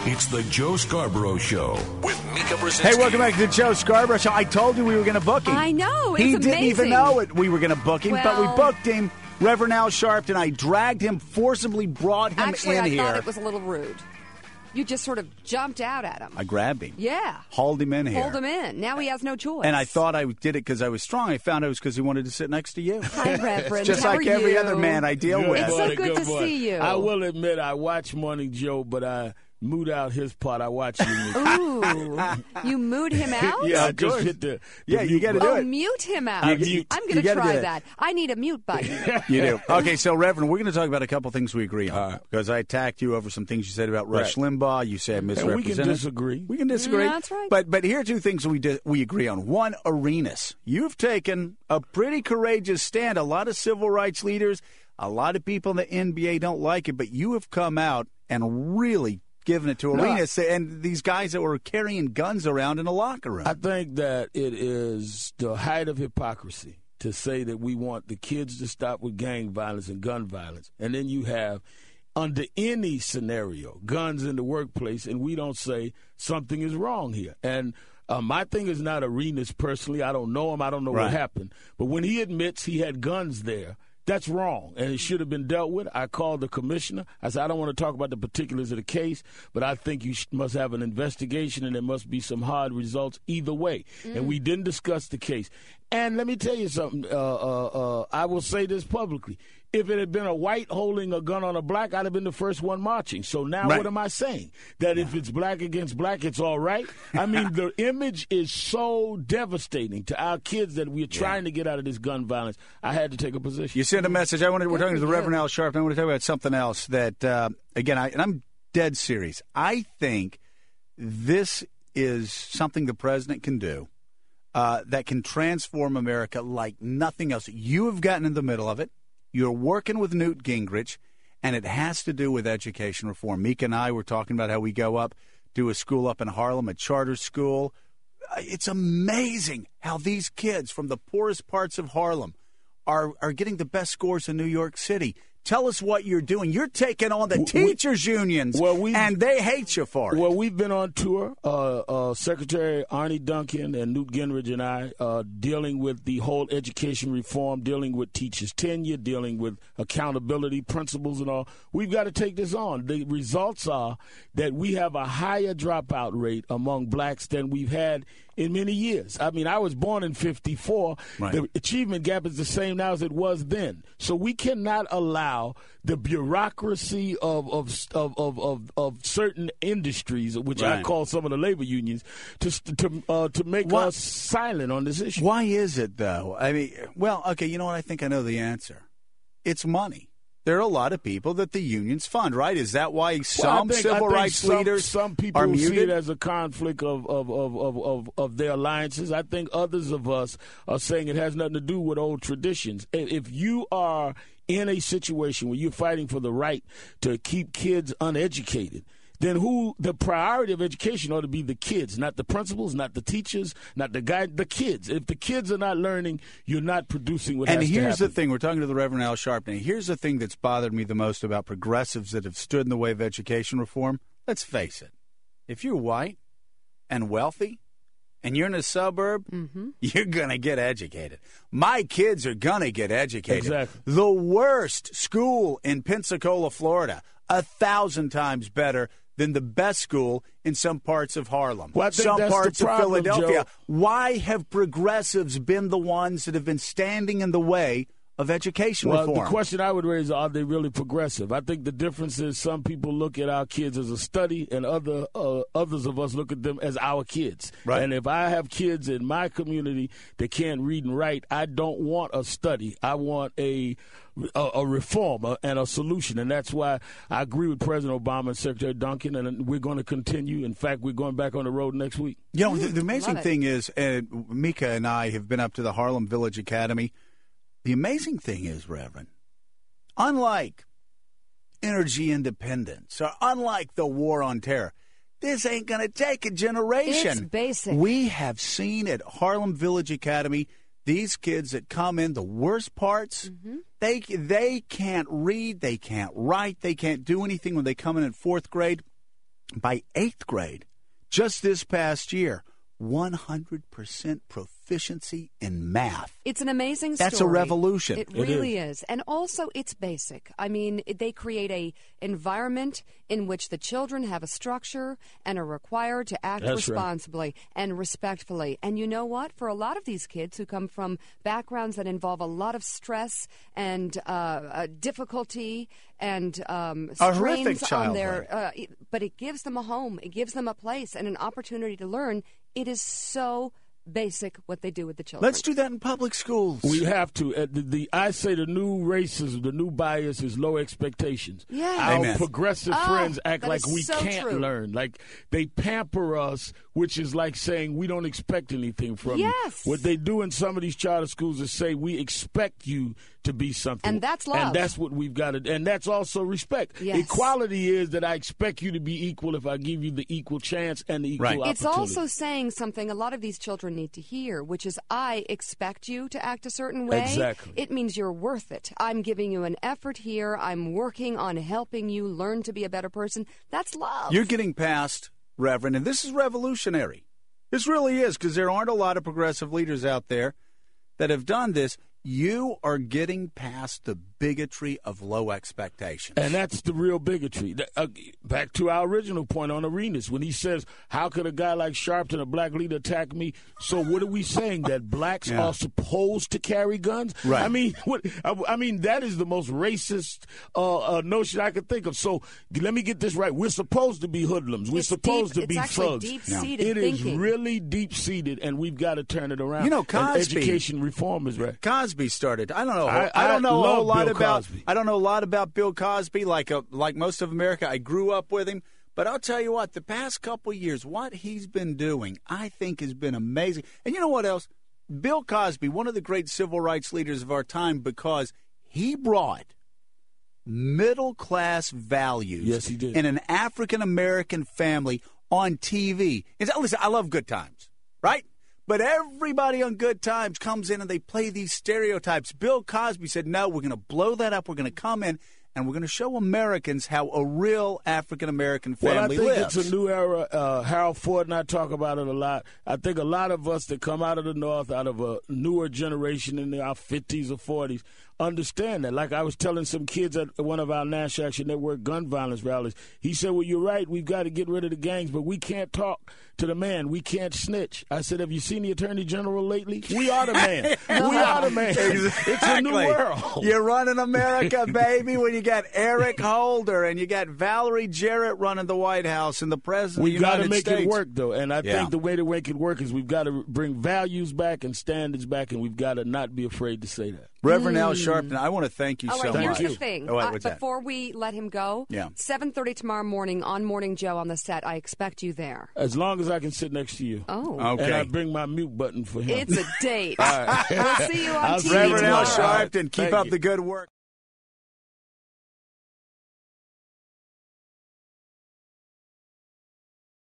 It's the Joe Scarborough Show with Mika Brzezinski. Hey, welcome back to the Joe Scarborough Show. I told you we were going to book him. I know. He It's didn't even amazing. know it. We were going to book him, but we Well- booked him. Reverend Al Sharpton. I dragged him, forcibly brought him Actually, in I here. thought it was a little rude. You just sort of jumped out at him. I grabbed him. Yeah. Hauled him in here. Hold him in. Now he has no choice. And I thought I did it because I was strong. I found it was because he wanted to sit next to you. Hi, Reverend. Just How like are every you? other man I deal with. It's so morning, good to morning. see you. I will admit I watch Morning Joe, but I mood out his part. I watch you. Ooh. You mooed him out? Yeah, I of just course. hit the Yeah, you mute got to button. do it. Mute him out. You mute. I'm You going to gotta do try it. that. I need a mute button. You do. Okay, so, Reverend, we're going to talk about a couple things we agree on. All right. Because I attacked you over some things you said about Rush Right. Limbaugh. You said And we misrepresented. can disagree. We can disagree. That's right. But here are two things we agree on. One, arenas. You've taken a pretty courageous stand. A lot of civil rights leaders, a lot of people in the NBA don't like it, but you have come out and really given it to arenas and these guys that were carrying guns around in a locker room. I think that it is the height of hypocrisy to say that we want the kids to stop with gang violence and gun violence, and then you have, under any scenario, guns in the workplace, and we don't say something is wrong here. And my thing is not Arenas personally. I don't know him. I don't know Right. what happened. But when he admits he had guns there, that's wrong, and it should have been dealt with. I called the commissioner. I said, I don't want to talk about the particulars of the case, but I think you must have an investigation, and there must be some hard results either way. And we didn't discuss the case. And let me tell you something. I will say this publicly. If it had been a white holding a gun on a black, I'd have been the first one marching. So now Right. what am I saying? That if it's black against black, it's all right? I mean, the image is so devastating to our kids that we're trying to get out of this gun violence. I had to take a position. You sent a message. We're talking to the for Reverend you. Al Sharpton. I want to talk about something else that, again, and I'm dead serious. I think this is something the president can do that can transform America like nothing else. You have gotten in the middle of it. You're working with Newt Gingrich, and it has to do with education reform. Mika and I were talking about how we go up to a school up in Harlem, a charter school. It's amazing how these kids from the poorest parts of Harlem are getting the best scores in New York City. Tell us what you're doing. You're taking on the teachers' unions, and they hate you for it. Well, we've been on tour. Secretary Arnie Duncan and Newt Gingrich and I dealing with the whole education reform, dealing with teachers' tenure, dealing with accountability, principles and all. We've got to take this on. The results are that we have a higher dropout rate among blacks than we've had in many years. I mean, I was born in 1954. Right. The achievement gap is the same now as it was then. So we cannot allow the bureaucracy of certain industries, which I Right. call some of the labor unions, to make What- us silent on this issue. Why is it, though? I mean, well, okay, you know what? I think I know the answer. It's money. There are a lot of people that the unions fund, right? Is that why some civil rights leaders some people are see muted? it as a conflict of their alliances. I think others of us are saying it has nothing to do with old traditions. If you are in a situation where you're fighting for the right to keep kids uneducated, then the priority of education ought to be the kids, not the principals, not the teachers, not the guide, the kids. If the kids are not learning, you're not producing what has to happen. And here's the thing. We're talking to the Reverend Al Sharpton. Here's the thing that's bothered me the most about progressives that have stood in the way of education reform. Let's face it. If you're white and wealthy and you're in a suburb, you're going to get educated. My kids are going to get educated. Exactly. The worst school in Pensacola, Florida, 1,000 times better than the best school in some parts of Harlem, Well, I think some that's the parts problem, of Philadelphia. Joe. Why have progressives been the ones that have been standing in the way of education Well, reform? the question I would raise, are they really progressive? I think the difference is some people look at our kids as a study, and others of us look at them as our kids. Right. And if I have kids in my community that can't read and write, I don't want a study. I want a reform and a solution. And that's why I agree with President Obama and Secretary Duncan, and we're going to continue. In fact, we're going back on the road next week. You know, the amazing Love it. thing is, Mika and I have been up to the Harlem Village Academy. The amazing thing is, Reverend, unlike energy independence or unlike the war on terror, this ain't going to take a generation. It's basic. We have seen at Harlem Village Academy these kids that come in the worst parts, they can't read, they can't write, they can't do anything when they come in fourth grade. by 8th grade, just this past year, 100% proficiency in math. It's an amazing story. That's a revolution. It really is. And also, it's basic. I mean, they create a environment in which the children have a structure and are required to act responsibly and respectfully. And you know what? For a lot of these kids who come from backgrounds that involve a lot of stress and difficulty and strains on their, but it gives them a home, it gives them a place and an opportunity to learn. It is so basic what they do with the children. Let's do that in public schools. We have to. I say the new racism, the new bias is low expectations. Yes. Our progressive friends act like we can't learn. Like they pamper us, which is like saying we don't expect anything from you. What they do in some of these charter schools is say we expect you to be something. And that's love. And that's what we've got to, and that's also respect. Yes. Equality is that I expect you to be equal if I give you the equal chance and the equal opportunity. It's also saying something a lot of these children need to hear, which is I expect you to act a certain way. Exactly. It means you're worth it. I'm giving you an effort here. I'm working on helping you learn to be a better person. That's love. You're getting past, Reverend, and this is revolutionary. This really is, because there aren't a lot of progressive leaders out there that have done this. You are getting past the bigotry of low expectations. And that's the real bigotry. Back to our original point on Arenas, when he says, how could a guy like Sharpton, a black leader, attack me? So what are we saying, that blacks are supposed to carry guns? Right. I mean, that is the most racist notion I could think of. So let me get this right. We're supposed to be hoodlums. We're supposed to be thugs. Deep-seated It thinking. is really deep-seated, and we've got to turn it around. You know, Cosby. And education reform is right. Cosby started. I don't know a lot about Bill Cosby, like most of America. I grew up with him, but I'll tell you what, the past couple of years, what he's been doing, I think has been amazing. And you know what else? Bill Cosby, one of the great civil rights leaders of our time, because he brought middle-class values in an African-American family on TV. Listen, I love Good Times, right? But everybody on Good Times comes in and they play these stereotypes. Bill Cosby said, no, we're going to blow that up. We're going to come in and we're going to show Americans how a real African-American family lives. Well, I think it's a new era. Harold Ford and I talk about it a lot. I think a lot of us that come out of the North, out of a newer generation in our 50s or 40s, understand that. Like I was telling some kids at one of our National Action Network gun violence rallies, he said, well, you're right, we've got to get rid of the gangs, but we can't talk to the man. We can't snitch. I said, have you seen the Attorney General lately? We are the man. We are the man. Exactly. It's a new world. You're running America, baby, when you got Eric Holder and you got Valerie Jarrett running the White House and the President of the United States. We've got to make it work, though, and I think the way to make it work is we've got to bring values back and standards back, and we've got to not be afraid to say that. Reverend Al Sharpton, I want to thank you so much. Here's the thing. What's before we let him go, 7:30 tomorrow morning on Morning Joe on the set, I expect you there. As long as I can sit next to you. Oh. Okay. And I bring my mute button for him. It's a date. All right. We'll see you on TV Reverend Al tomorrow. Sharpton, keep up the good work.